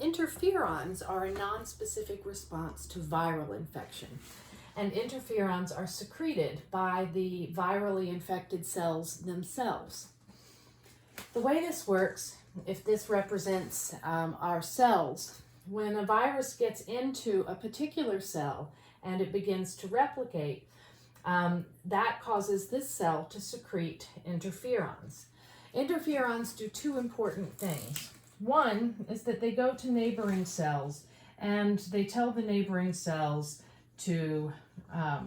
Interferons are a nonspecific response to viral infection, and interferons are secreted by the virally infected cells themselves. The way this works, if this represents our cells, when a virus gets into a particular cell and it begins to replicate, that causes this cell to secrete interferons. Interferons do two important things. One is that they go to neighboring cells and they tell the neighboring cells to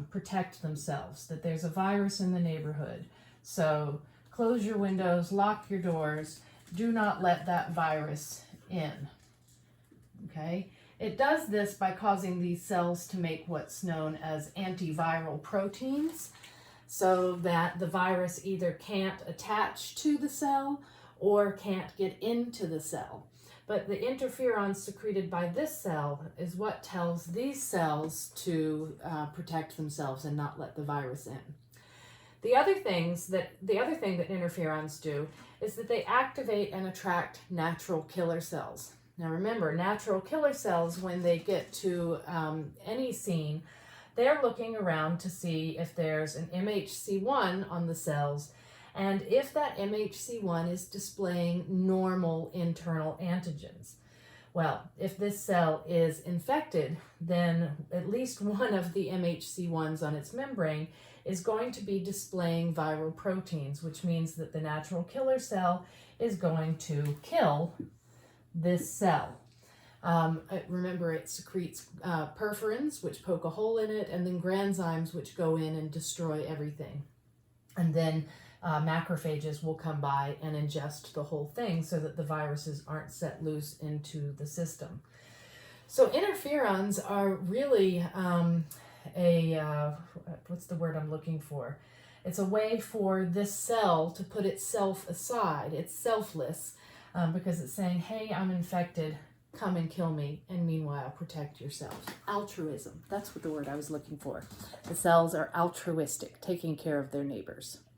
protect themselves, that there's a virus in the neighborhood. So close your windows, lock your doors, do not let that virus in. Okay? It does this by causing these cells to make what's known as antiviral proteins, so that the virus either can't attach to the cell or can't get into the cell. But the interferons secreted by this cell is what tells these cells to protect themselves and not let the virus in. The other thing that interferons do is that they activate and attract natural killer cells. Now remember, natural killer cells, when they get to any scene, they're looking around to see if there's an MHC1 on the cells, and if that MHC1 is displaying normal internal antigens. Well, if this cell is infected, then at least one of the MHC1s on its membrane is going to be displaying viral proteins, which means that the natural killer cell is going to kill this cell. Remember, it secretes perforins, which poke a hole in it, and then granzymes, which go in and destroy everything. And then macrophages will come by and ingest the whole thing so that the viruses aren't set loose into the system. So interferons are really what's the word I'm looking for? It's a way for this cell to put itself aside. It's selfless because it's saying, hey, I'm infected, come and kill me, and meanwhile protect yourself. Altruism, that's what the word I was looking for. The cells are altruistic, taking care of their neighbors.